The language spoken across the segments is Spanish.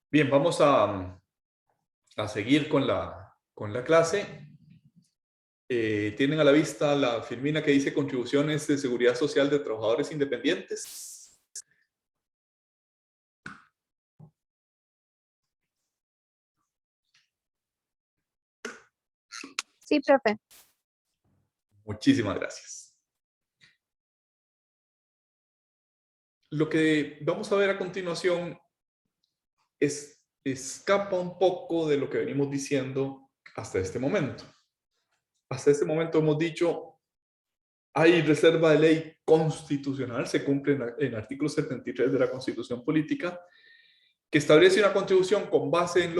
Bien, vamos a seguir con la clase. Tienen a la vista la filmina que dice Contribuciones de Seguridad Social de Trabajadores Independientes. Sí, profe. Muchísimas gracias. Lo que vamos a ver a continuación escapa un poco de lo que venimos diciendo hasta este momento. Hasta este momento hemos dicho, hay reserva de ley constitucional, se cumple en el artículo 73 de la Constitución Política, que establece una contribución con base en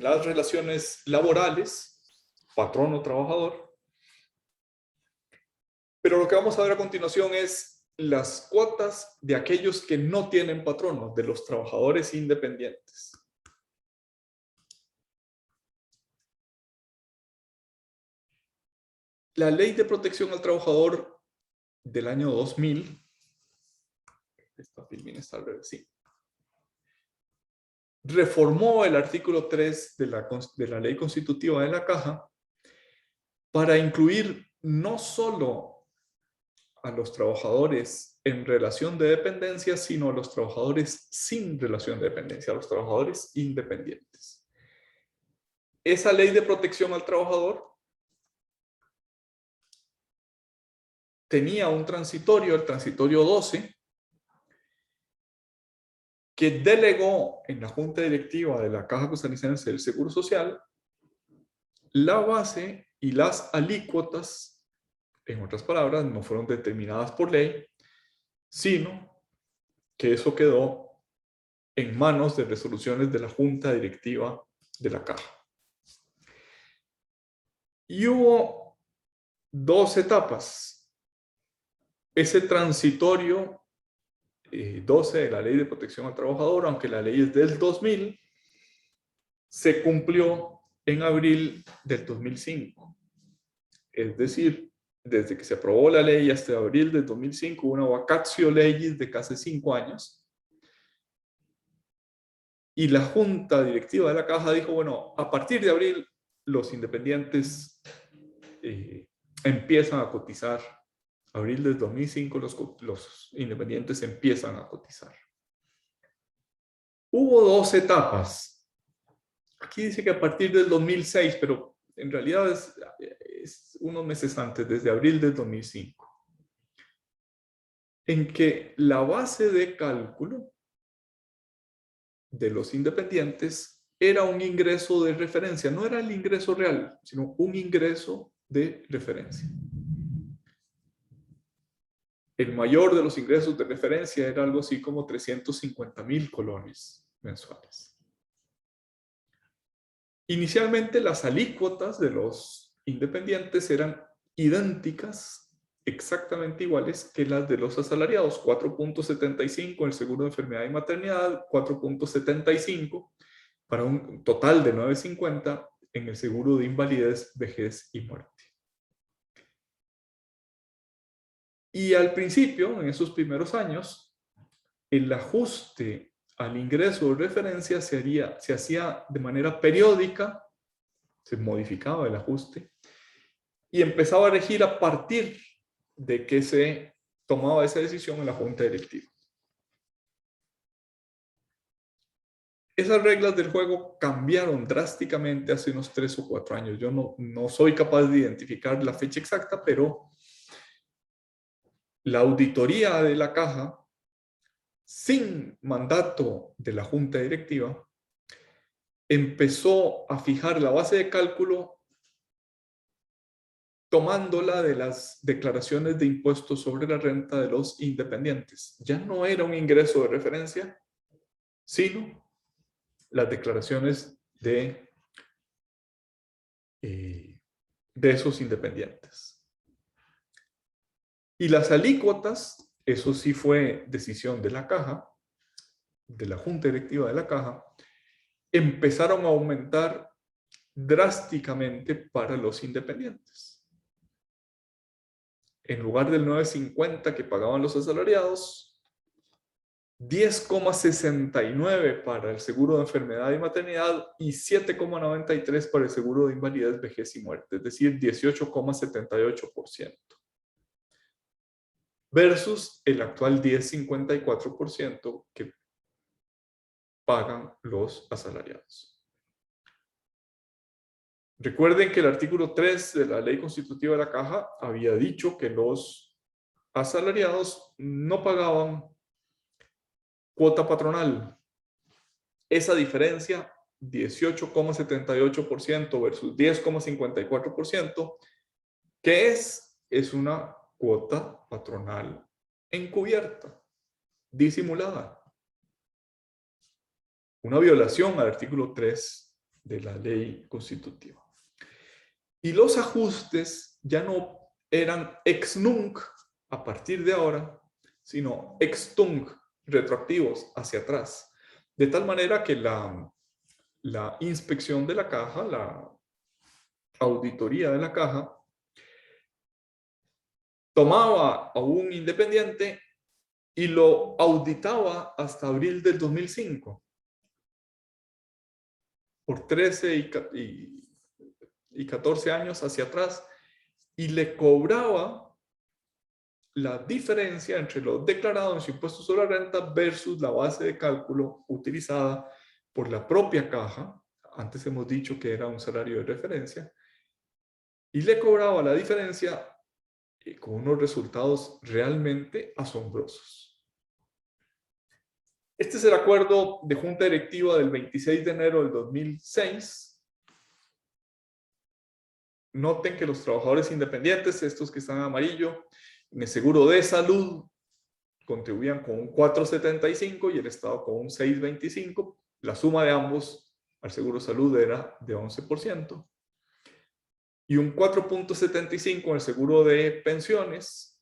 las relaciones laborales, patrono-trabajador. Pero lo que vamos a ver a continuación es las cuotas de aquellos que no tienen patrono, de los trabajadores independientes. La Ley de Protección al Trabajador del año 2000, esta filmina está al revés, sí, reformó el artículo 3 de la Ley Constitutiva de la Caja para incluir no solo a los trabajadores en relación de dependencia, sino a los trabajadores sin relación de dependencia, a los trabajadores independientes. Esa ley de protección al trabajador tenía un transitorio, el transitorio 12, que delegó en la Junta Directiva de la Caja Costarricense del Seguro Social la base y las alícuotas, en otras palabras, no fueron determinadas por ley, sino que eso quedó en manos de resoluciones de la Junta Directiva de la Caja. Y hubo dos etapas. Ese transitorio 12 de la Ley de Protección al Trabajador, aunque la ley es del 2000, se cumplió en abril del 2005. Es decir, desde que se aprobó la ley hasta abril del 2005, una vacatio legis de casi 5 años. Y la Junta Directiva de la Caja dijo, bueno, a partir de abril los independientes empiezan a cotizar. Abril del 2005 los independientes empiezan a cotizar. Hubo dos etapas. Aquí dice que a partir del 2006, pero en realidad es unos meses antes, desde abril del 2005, en que la base de cálculo de los independientes era un ingreso de referencia, no era el ingreso real, sino un ingreso de referencia. El mayor de los ingresos de referencia era algo así como 350,000 colones mensuales. Inicialmente las alícuotas de los independientes eran idénticas, exactamente iguales que las de los asalariados, 4.75 en el seguro de enfermedad y maternidad, 4.75 para un total de 9.50 en el seguro de invalidez, vejez y muerte. Y al principio, en esos primeros años, el ajuste al ingreso de referencia se hacía de manera periódica, se modificaba el ajuste y empezaba a regir a partir de que se tomaba esa decisión en la Junta Directiva. Esas reglas del juego cambiaron drásticamente hace unos 3 o 4 años. Yo no soy capaz de identificar la fecha exacta, pero la auditoría de la Caja, sin mandato de la Junta Directiva, empezó a fijar la base de cálculo tomándola de las declaraciones de impuestos sobre la renta de los independientes. Ya no era un ingreso de referencia, sino las declaraciones de esos independientes. Y las alícuotas, eso sí fue decisión de la Caja, de la Junta Directiva de la Caja, empezaron a aumentar drásticamente para los independientes. En lugar del 9.50 que pagaban los asalariados, 10,69 para el seguro de enfermedad y maternidad y 7,93 para el seguro de invalidez, vejez y muerte, es decir, 18,78%. Versus el actual 10,54% que pagan los asalariados. Recuerden que el artículo 3 de la Ley Constitutiva de la Caja había dicho que los asalariados no pagaban cuota patronal. Esa diferencia, 18,78% versus 10,54%, ¿qué es? Es una cuota patronal encubierta, disimulada. Una violación al artículo 3 de la Ley Constitutiva. Y los ajustes ya no eran ex nunc a partir de ahora, sino ex tunc, retroactivos hacia atrás. De tal manera que la inspección de la caja, la auditoría de la caja, tomaba a un independiente y lo auditaba hasta abril del 2005. Por 13 y 14 años hacia atrás, y le cobraba la diferencia entre lo declarado en su impuesto sobre la renta versus la base de cálculo utilizada por la propia caja. Antes hemos dicho que era un salario de referencia, y le cobraba la diferencia con unos resultados realmente asombrosos. Este es el acuerdo de Junta Directiva del 26 de enero del 2006. Noten que los trabajadores independientes, estos que están en amarillo, en el seguro de salud contribuían con un 4,75 y el Estado con un 6,25. La suma de ambos al seguro de salud era de 11%. Y un 4,75 en el seguro de pensiones,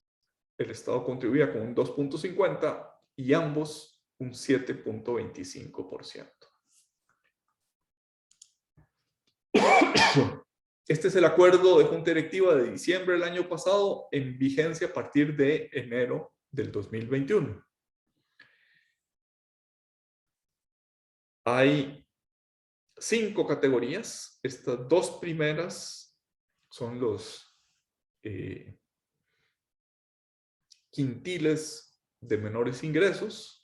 el Estado contribuía con un 2,50 y ambos un 7,25%. Este es el acuerdo de Junta Directiva de diciembre del año pasado, en vigencia a partir de enero del 2021. Hay 5 categorías. Estas 2 primeras son los quintiles de menores ingresos.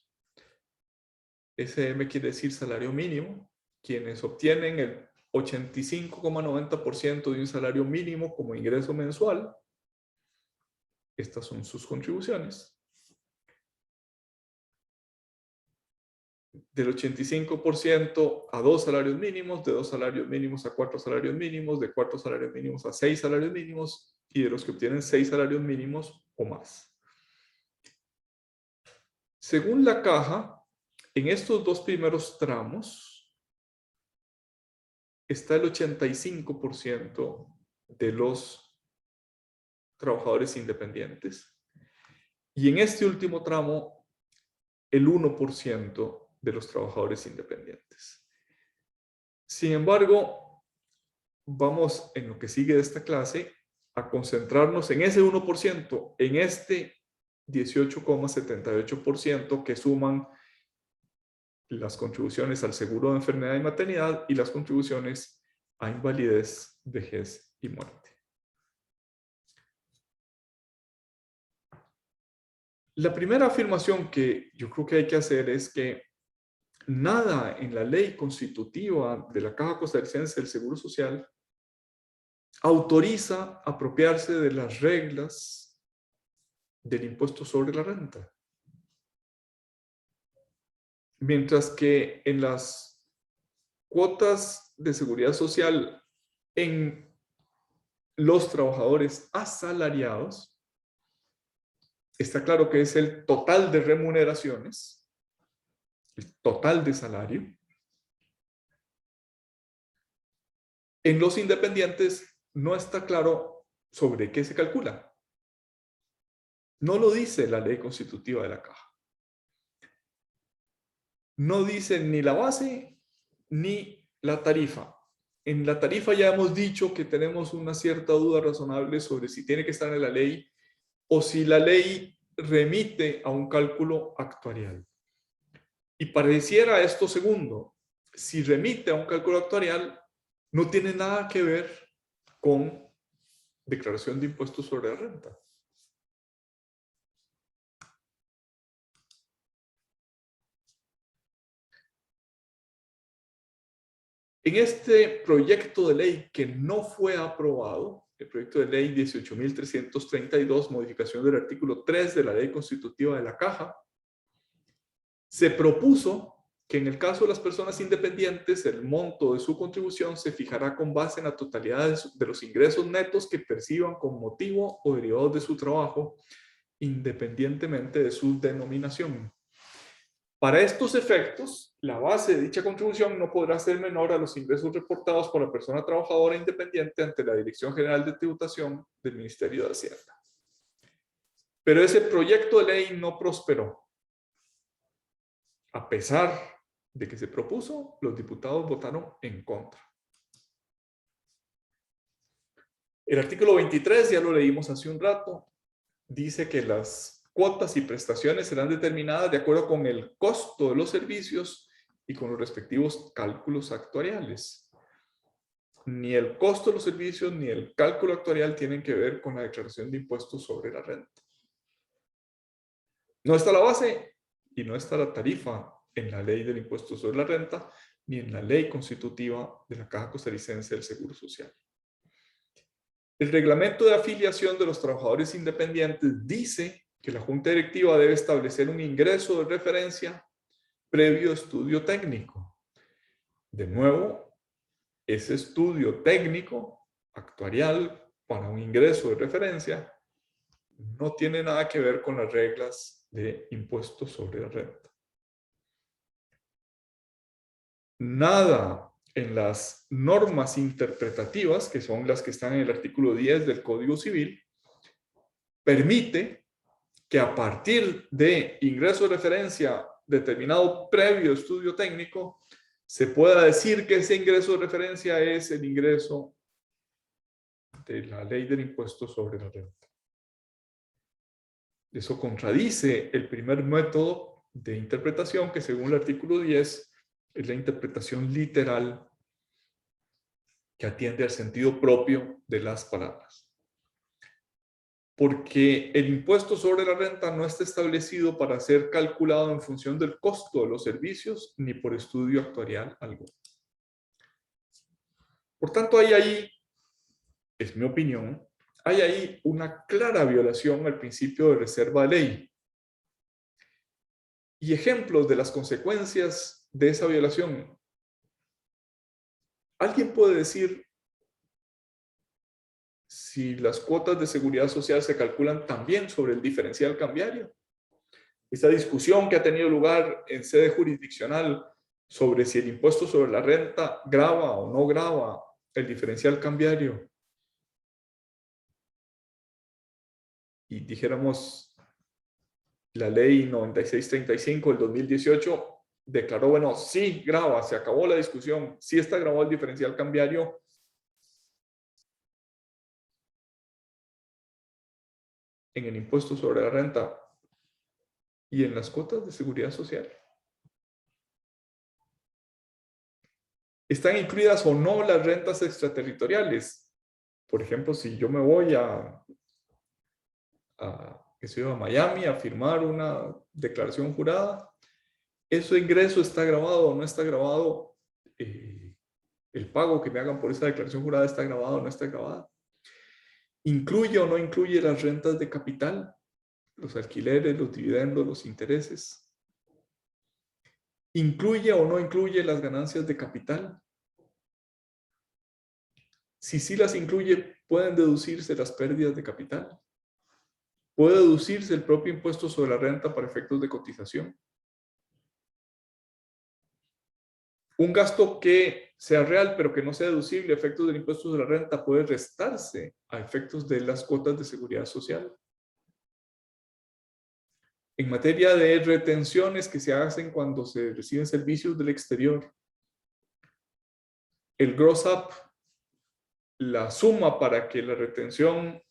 SM quiere decir salario mínimo. Quienes obtienen el 85,90% de un salario mínimo como ingreso mensual. Estas son sus contribuciones. Del 85% a 2 salarios mínimos, de 2 salarios mínimos a 4 salarios mínimos, de 4 salarios mínimos a 6 salarios mínimos, y de los que obtienen 6 salarios mínimos o más. Según la caja, en estos 2 primeros tramos, está el 85% de los trabajadores independientes. Y en este último tramo, el 1% de los trabajadores independientes. Sin embargo, vamos en lo que sigue de esta clase a concentrarnos en ese 1%, en este 18,78% que suman las contribuciones al seguro de enfermedad y maternidad y las contribuciones a invalidez, vejez y muerte. La primera afirmación que yo creo que hay que hacer es que nada en la ley constitutiva de la Caja Costarricense del Seguro Social autoriza apropiarse de las reglas del impuesto sobre la renta. Mientras que en las cuotas de seguridad social en los trabajadores asalariados, está claro que es el total de remuneraciones, el total de salario. En los independientes no está claro sobre qué se calcula. No lo dice la ley constitutiva de la Caja. No dice ni la base ni la tarifa. En la tarifa ya hemos dicho que tenemos una cierta duda razonable sobre si tiene que estar en la ley o si la ley remite a un cálculo actuarial. Y pareciera esto segundo, si remite a un cálculo actuarial, no tiene nada que ver con declaración de impuestos sobre la renta. En este proyecto de ley que no fue aprobado, el proyecto de ley 18.332, modificación del artículo 3 de la ley constitutiva de la Caja, se propuso que en el caso de las personas independientes, el monto de su contribución se fijará con base en la totalidad de los ingresos netos que perciban con motivo o derivados de su trabajo, independientemente de su denominación. Para estos efectos, la base de dicha contribución no podrá ser menor a los ingresos reportados por la persona trabajadora independiente ante la Dirección General de Tributación del Ministerio de Hacienda. Pero ese proyecto de ley no prosperó. A pesar de que se propuso, los diputados votaron en contra. El artículo 23, ya lo leímos hace un rato, dice que las cuotas y prestaciones serán determinadas de acuerdo con el costo de los servicios y con los respectivos cálculos actuariales. Ni el costo de los servicios ni el cálculo actuarial tienen que ver con la declaración de impuestos sobre la renta. No está la base y no está la tarifa en la ley del impuesto sobre la renta ni en la ley constitutiva de la Caja Costarricense del Seguro Social. El reglamento de afiliación de los trabajadores independientes dice que la Junta Directiva debe establecer un ingreso de referencia previo estudio técnico. De nuevo, ese estudio técnico actuarial para un ingreso de referencia no tiene nada que ver con las reglas de impuestos sobre la renta. Nada en las normas interpretativas, que son las que están en el artículo 10 del Código Civil, permite que a partir de ingreso de referencia determinado previo estudio técnico, se pueda decir que ese ingreso de referencia es el ingreso de la ley del impuesto sobre la renta. Eso contradice el primer método de interpretación, que según el artículo 10 es la interpretación literal que atiende al sentido propio de las palabras. Porque el impuesto sobre la renta no está establecido para ser calculado en función del costo de los servicios ni por estudio actuarial alguno. Por tanto, hay ahí, es mi opinión, hay ahí una clara violación al principio de reserva de ley. Y ejemplos de las consecuencias de esa violación. ¿Alguien puede decir si las cuotas de seguridad social se calculan también sobre el diferencial cambiario? Esa discusión que ha tenido lugar en sede jurisdiccional sobre si el impuesto sobre la renta grava o no grava el diferencial cambiario. Y dijéramos, la ley 9635 del 2018 declaró, bueno, sí grava, se acabó la discusión, sí está grabado el diferencial cambiario. En el impuesto sobre la renta y en las cuotas de seguridad social. ¿Están incluidas o no las rentas extraterritoriales? Por ejemplo, si yo me voy a Miami a firmar una declaración jurada, ¿ese ingreso está grabado o no está grabado? ¿El pago que me hagan por esa declaración jurada está grabado o no está grabado? ¿Incluye o no incluye las rentas de capital? Los alquileres, los dividendos, los intereses. ¿Incluye o no incluye las ganancias de capital? Si sí las incluye, ¿pueden deducirse las pérdidas de capital? ¿Puede deducirse el propio impuesto sobre la renta para efectos de cotización? Un gasto que sea real, pero que no sea deducible a efectos del impuesto sobre la renta, puede restarse a efectos de las cuotas de seguridad social. En materia de retenciones que se hacen cuando se reciben servicios del exterior, el gross up, la suma para que la retención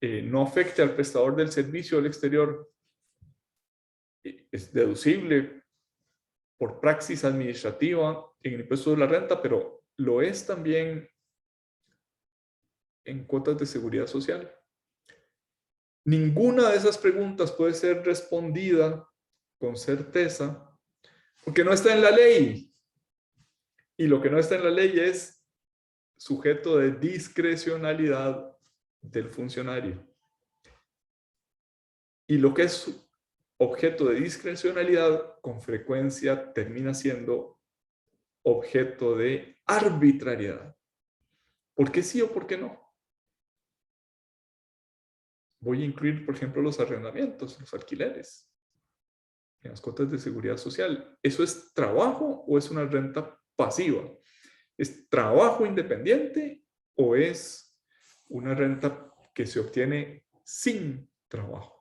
no afecte al prestador del servicio del exterior, es deducible por praxis administrativa en el impuesto de la renta, pero lo es también en cuotas de seguridad social. Ninguna de esas preguntas puede ser respondida con certeza porque no está en la ley. Y lo que no está en la ley es sujeto de discrecionalidad del funcionario. Y lo que es objeto de discrecionalidad con frecuencia termina siendo objeto de arbitrariedad. ¿Por qué sí o por qué no? Voy a incluir, por ejemplo, los arrendamientos, los alquileres, en las cuotas de seguridad social. ¿Eso es trabajo o es una renta pasiva? ¿Es trabajo independiente o es una renta que se obtiene sin trabajo?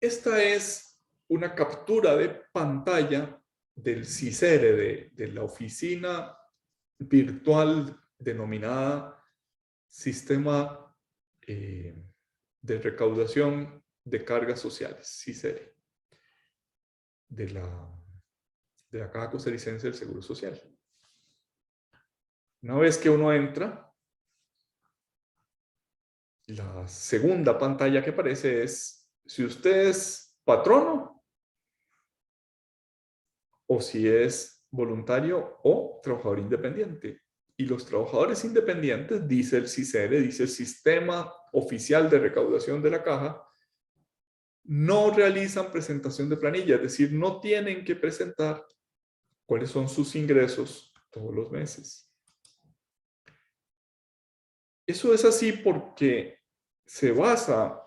Esta es una captura de pantalla del CICERE, de la oficina virtual denominada Sistema de Recaudación de Cargas Sociales, CICERE, de la Caja Costarricense del Seguro Social. Una vez que uno entra, la segunda pantalla que aparece es si usted es patrono o si es voluntario o trabajador independiente. Y los trabajadores independientes, dice el CICERE, dice el Sistema Oficial de Recaudación de la Caja, no realizan presentación de planilla, es decir, no tienen que presentar cuáles son sus ingresos todos los meses. Eso es así porque se basa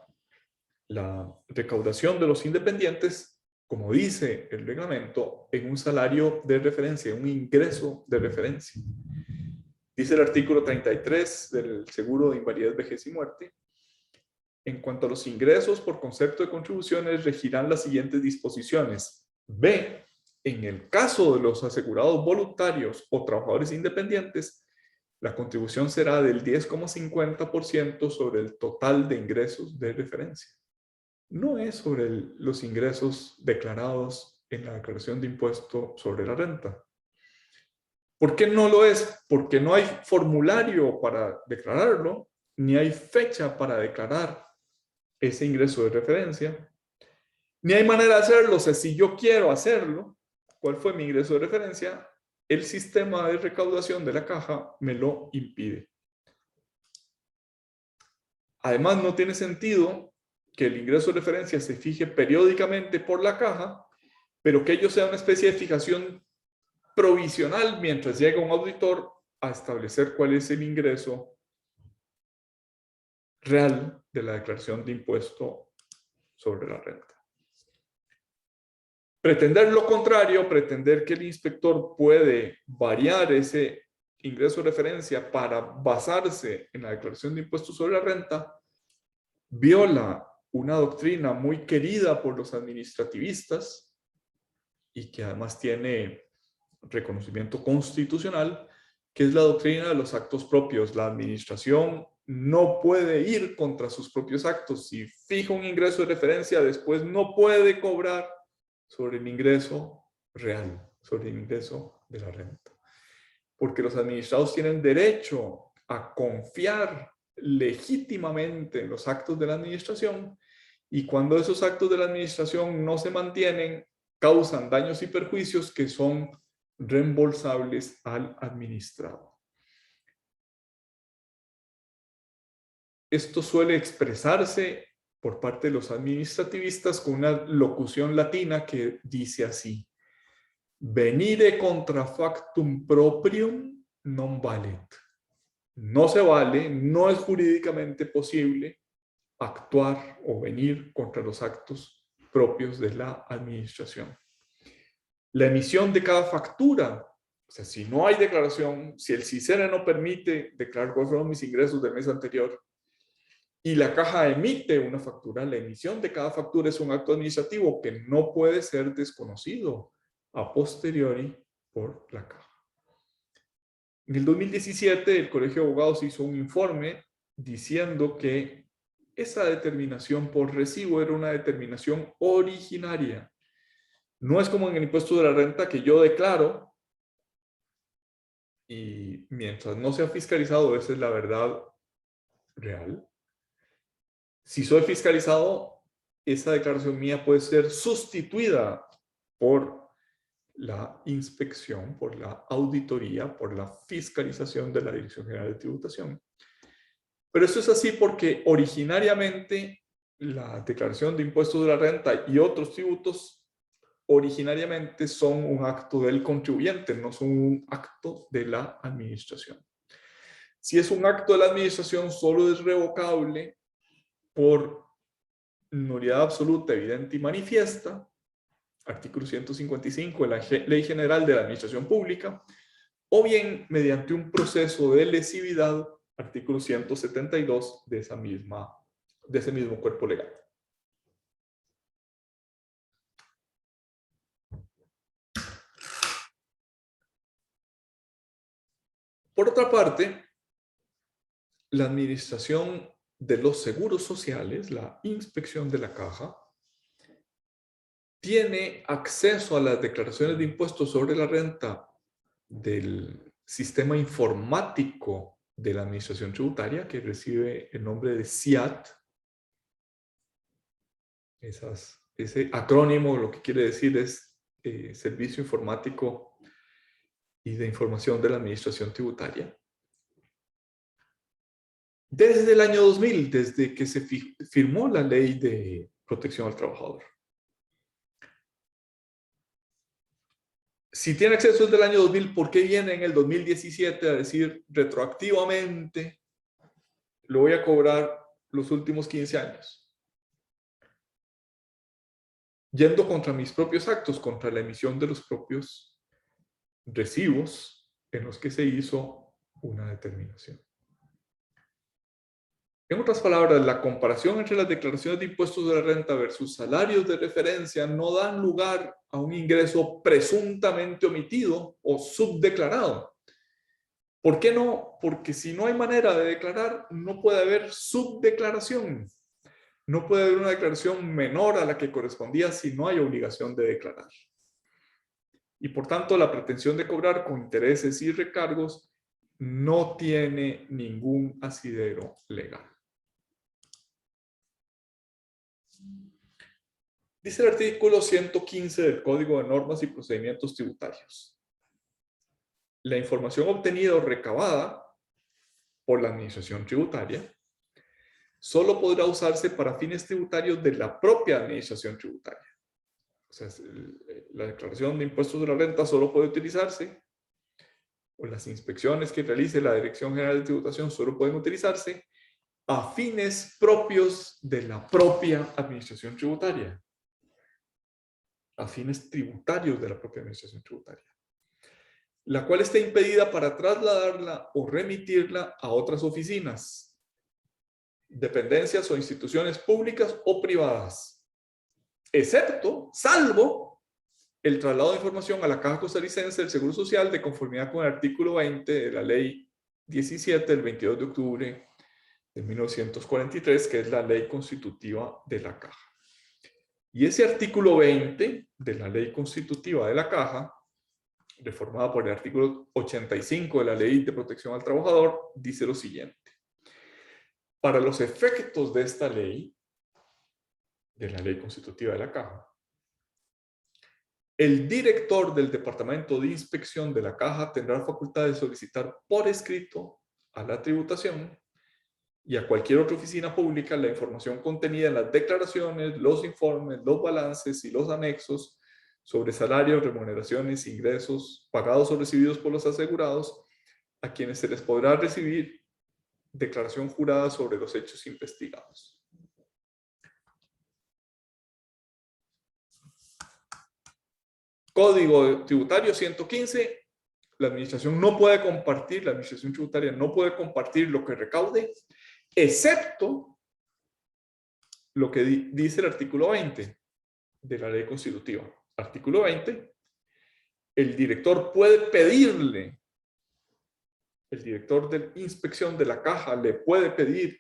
la recaudación de los independientes, como dice el reglamento, en un salario de referencia, un ingreso de referencia. Dice el artículo 33 del seguro de invalidez, vejez y muerte: en cuanto a los ingresos por concepto de contribuciones, regirán las siguientes disposiciones. B. En el caso de los asegurados voluntarios o trabajadores independientes, la contribución será del 10,50% sobre el total de ingresos de referencia. No es sobre los ingresos declarados en la declaración de impuesto sobre la renta. ¿Por qué no lo es? Porque no hay formulario para declararlo, ni hay fecha para declarar ese ingreso de referencia, ni hay manera de hacerlo. O sea, si yo quiero hacerlo, ¿cuál fue mi ingreso de referencia? El sistema de recaudación de la caja me lo impide. Además, no tiene sentido que el ingreso de referencia se fije periódicamente por la caja, pero que ello sea una especie de fijación provisional mientras llega un auditor a establecer cuál es el ingreso real de la declaración de impuesto sobre la renta. Pretender lo contrario, pretender que el inspector puede variar ese ingreso de referencia para basarse en la declaración de impuestos sobre la renta, viola una doctrina muy querida por los administrativistas y que además tiene reconocimiento constitucional, que es la doctrina de los actos propios. La administración no puede ir contra sus propios actos. Si fija un ingreso de referencia, después no puede cobrar sobre el ingreso real, sobre el ingreso de la renta. Porque los administrados tienen derecho a confiar legítimamente en los actos de la administración, y cuando esos actos de la administración no se mantienen, causan daños y perjuicios que son reembolsables al administrado. Esto suele expresarse por parte de los administrativistas con una locución latina que dice así: venire contra factum proprium non valet. No se vale, no es jurídicamente posible actuar o venir contra los actos propios de la administración. La emisión de cada factura, o sea, si no hay declaración, si el CICERE no permite declarar cuáles fueron mis ingresos del mes anterior y la caja emite una factura, la emisión de cada factura es un acto administrativo que no puede ser desconocido a posteriori por la caja. En el 2017, el Colegio de Abogados hizo un informe diciendo que esa determinación por recibo era una determinación originaria. No es como en el impuesto de la renta que yo declaro y mientras no sea fiscalizado, esa es la verdad real. Si soy fiscalizado, esa declaración mía puede ser sustituida por la inspección, por la auditoría, por la fiscalización de la Dirección General de Tributación. Pero esto es así porque originariamente la declaración de impuestos de la renta y otros tributos originariamente son un acto del contribuyente, no son un acto de la administración. Si es un acto de la administración, solo es revocable por nulidad absoluta, evidente y manifiesta, artículo 155 de la Ley General de la Administración Pública, o bien mediante un proceso de lesividad, artículo 172 de ese mismo cuerpo legal. Por otra parte, la administración de los seguros sociales, la inspección de la caja, tiene acceso a las declaraciones de impuestos sobre la renta del sistema informático de la administración tributaria, que recibe el nombre de SIAT. Ese acrónimo lo que quiere decir es Servicio Informático y de Información de la Administración Tributaria. Desde el año 2000, desde que se firmó la Ley de Protección al Trabajador. Si tiene acceso desde el año 2000, ¿por qué viene en el 2017 a decir retroactivamente lo voy a cobrar los últimos 15 años? Yendo contra mis propios actos, contra la emisión de los propios recibos en los que se hizo una determinación. En otras palabras, la comparación entre las declaraciones de impuestos de la renta versus salarios de referencia no dan lugar a un ingreso presuntamente omitido o subdeclarado. ¿Por qué no? Porque si no hay manera de declarar, no puede haber subdeclaración. No puede haber una declaración menor a la que correspondía si no hay obligación de declarar. Y por tanto, la pretensión de cobrar con intereses y recargos no tiene ningún asidero legal. Dice el artículo 115 del Código de Normas y Procedimientos Tributarios. La información obtenida o recabada por la administración tributaria solo podrá usarse para fines tributarios de la propia administración tributaria. O sea, la declaración de impuestos de la renta solo puede utilizarse, o las inspecciones que realice la Dirección General de Tributación solo pueden utilizarse a fines propios de la propia administración tributaria. A fines tributarios de la propia administración tributaria, la cual está impedida para trasladarla o remitirla a otras oficinas, dependencias o instituciones públicas o privadas, excepto, salvo, el traslado de información a la Caja Costarricense del Seguro Social de conformidad con el artículo 20 de la Ley 17 del 22 de octubre de 1943, que es la ley constitutiva de la Caja. Y ese artículo 20 de la Ley Constitutiva de la Caja, reformada por el artículo 85 de la Ley de Protección al Trabajador, dice lo siguiente. Para los efectos de esta ley, de la Ley Constitutiva de la Caja, el director del Departamento de Inspección de la Caja tendrá facultad de solicitar por escrito a la tributación y a cualquier otra oficina pública la información contenida en las declaraciones, los informes, los balances y los anexos sobre salarios, remuneraciones, ingresos, pagados o recibidos por los asegurados, a quienes se les podrá recibir declaración jurada sobre los hechos investigados. Código Tributario 115. La administración no puede compartir, la administración tributaria no puede compartir lo que recaude, excepto lo que dice el artículo 20 de la Ley Constitutiva. Artículo 20. El director puede pedirle el director de inspección de la caja le puede pedir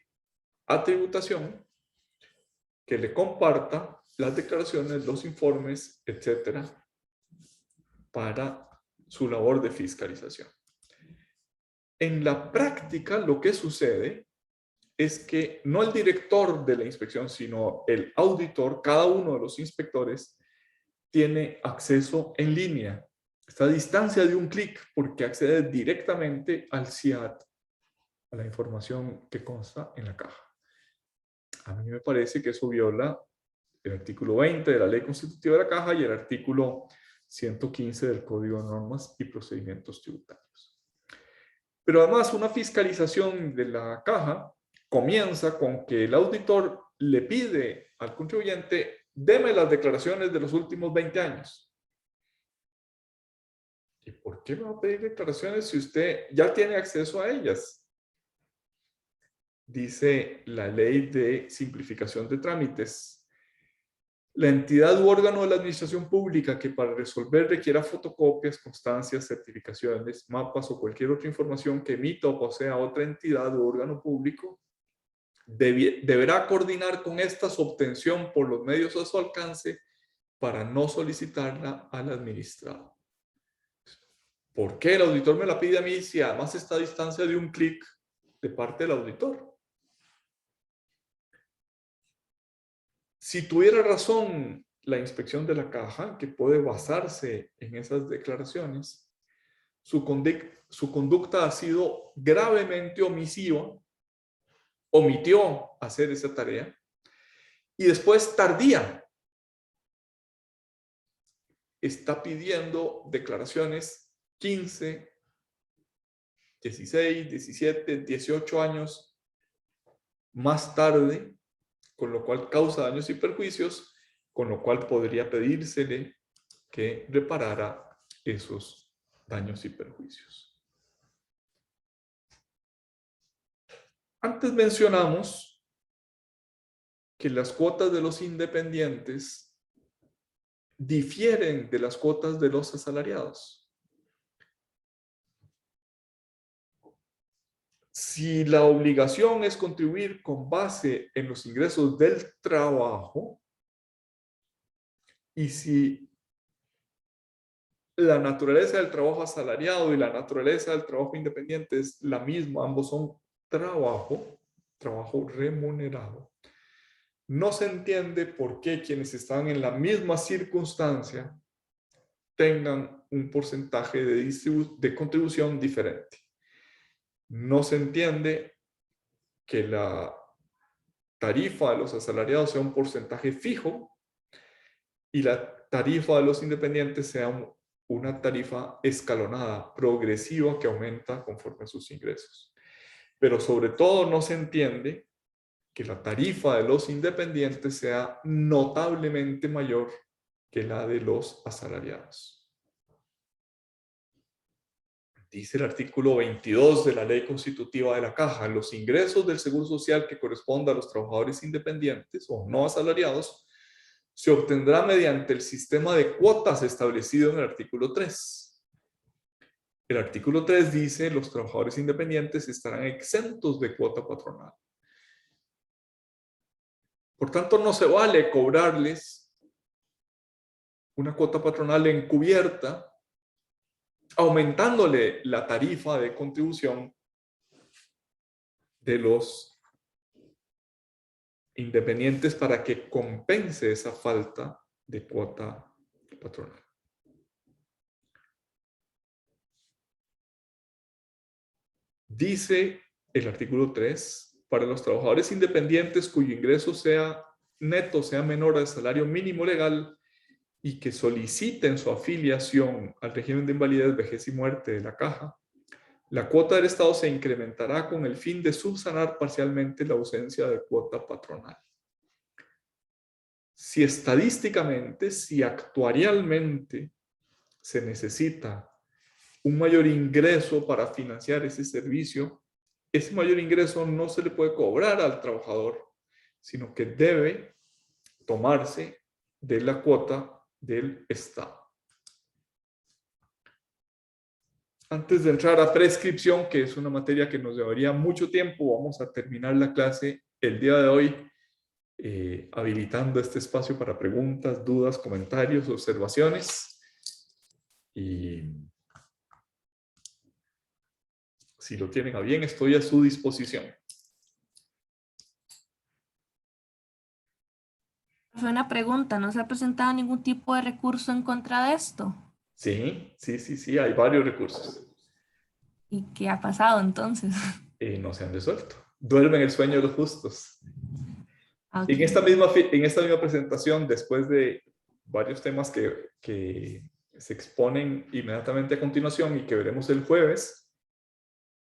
a tributación que le comparta las declaraciones, los informes, etcétera, para su labor de fiscalización. En la práctica, lo que sucede es que no el director de la inspección, sino el auditor, cada uno de los inspectores, tiene acceso en línea. Está a distancia de un clic porque accede directamente al CIAT, a la información que consta en la caja. A mí me parece que eso viola el artículo 20 de la Ley Constitutiva de la Caja y el artículo 115 del Código de Normas y Procedimientos Tributarios. Pero además, una fiscalización de la caja comienza con que el auditor le pide al contribuyente: deme las declaraciones de los últimos 20 años. ¿Y por qué me va a pedir declaraciones si usted ya tiene acceso a ellas? Dice la Ley de Simplificación de Trámites: la entidad u órgano de la administración pública que para resolver requiera fotocopias, constancias, certificaciones, mapas o cualquier otra información que emita o posea otra entidad u órgano público, deberá coordinar con esta su obtención por los medios a su alcance para no solicitarla al administrado. ¿Por qué el auditor me la pide a mí si además está a distancia de un clic de parte del auditor? Si tuviera razón la inspección de la caja, que puede basarse en esas declaraciones, su conducta ha sido gravemente omisiva, omitió hacer esa tarea, y después tardía. Está pidiendo declaraciones 15, 16, 17, 18 años más tarde, con lo cual causa daños y perjuicios, con lo cual podría pedírsele que reparara esos daños y perjuicios. Antes mencionamos que las cuotas de los independientes difieren de las cuotas de los asalariados. Si la obligación es contribuir con base en los ingresos del trabajo, y si la naturaleza del trabajo asalariado y la naturaleza del trabajo independiente es la misma, ambos son trabajo remunerado, no se entiende por qué quienes están en la misma circunstancia tengan un porcentaje de contribución diferente. No se entiende que la tarifa de los asalariados sea un porcentaje fijo y la tarifa de los independientes sea una tarifa escalonada, progresiva, que aumenta conforme a sus ingresos. Pero sobre todo no se entiende que la tarifa de los independientes sea notablemente mayor que la de los asalariados. Dice el artículo 22 de la Ley Constitutiva de la Caja: los ingresos del Seguro Social que corresponda a los trabajadores independientes o no asalariados se obtendrá mediante el sistema de cuotas establecido en el artículo 3. El artículo 3 dice: los trabajadores independientes estarán exentos de cuota patronal. Por tanto, no se vale cobrarles una cuota patronal encubierta, aumentándole la tarifa de contribución de los independientes para que compense esa falta de cuota patronal. Dice el artículo 3, para los trabajadores independientes cuyo ingreso sea neto sea menor al salario mínimo legal y que soliciten su afiliación al régimen de invalidez, vejez y muerte de la Caja, la cuota del Estado se incrementará con el fin de subsanar parcialmente la ausencia de cuota patronal. Si estadísticamente, si actuarialmente se necesita un mayor ingreso para financiar ese servicio, ese mayor ingreso no se le puede cobrar al trabajador, sino que debe tomarse de la cuota del Estado. Antes de entrar a prescripción, que es una materia que nos llevaría mucho tiempo, vamos a terminar la clase el día de hoy habilitando este espacio para preguntas, dudas, comentarios, observaciones. Y si lo tienen a bien, estoy a su disposición. Una pregunta, ¿no se ha presentado ningún tipo de recurso en contra de esto? Sí, hay varios recursos. ¿Y qué ha pasado entonces? No se han resuelto. Duermen el sueño de los justos. Okay. En esta misma presentación, después de varios temas que se exponen inmediatamente a continuación y que veremos el jueves,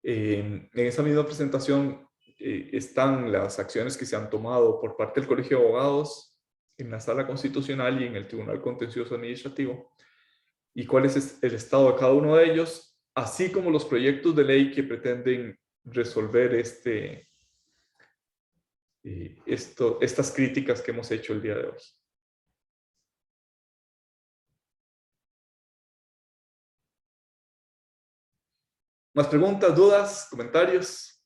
en esa misma presentación están las acciones que se han tomado por parte del Colegio de Abogados en la Sala Constitucional y en el Tribunal Contencioso Administrativo, y cuál es el estado de cada uno de ellos, así como los proyectos de ley que pretenden resolver estas críticas que hemos hecho el día de hoy. ¿Más preguntas, dudas, comentarios?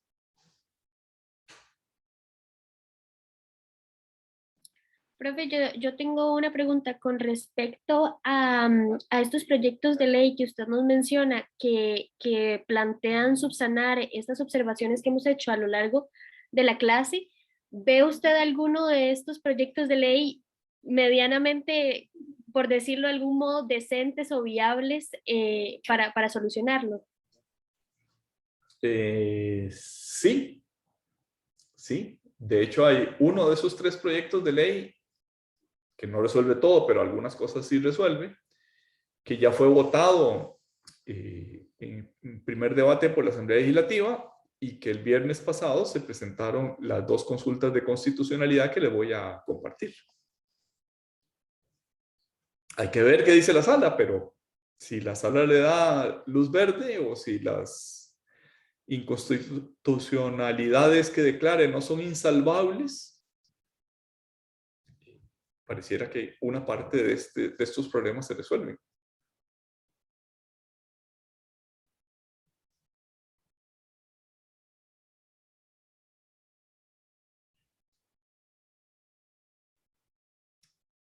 Profe, yo tengo una pregunta con respecto a estos proyectos de ley que usted nos menciona, que plantean subsanar estas observaciones que hemos hecho a lo largo de la clase. ¿Ve usted alguno de estos proyectos de ley medianamente, por decirlo de algún modo, decentes o viables para solucionarlo? Sí. De hecho, hay uno de esos 3 proyectos de ley que no resuelve todo, pero algunas cosas sí resuelve, que ya fue votado en primer debate por la Asamblea Legislativa y que el viernes pasado se presentaron las 2 consultas de constitucionalidad que les voy a compartir. Hay que ver qué dice la sala, pero si la sala le da luz verde o si las inconstitucionalidades que declare no son insalvables, pareciera que una parte de estos problemas se resuelven.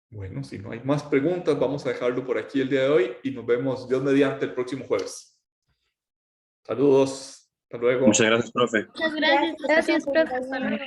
Bueno, si no hay más preguntas, vamos a dejarlo por aquí el día de hoy y nos vemos, Dios mediante, el próximo jueves. Saludos. Hasta luego. Muchas gracias, profe. Muchas gracias, profe. Hasta luego.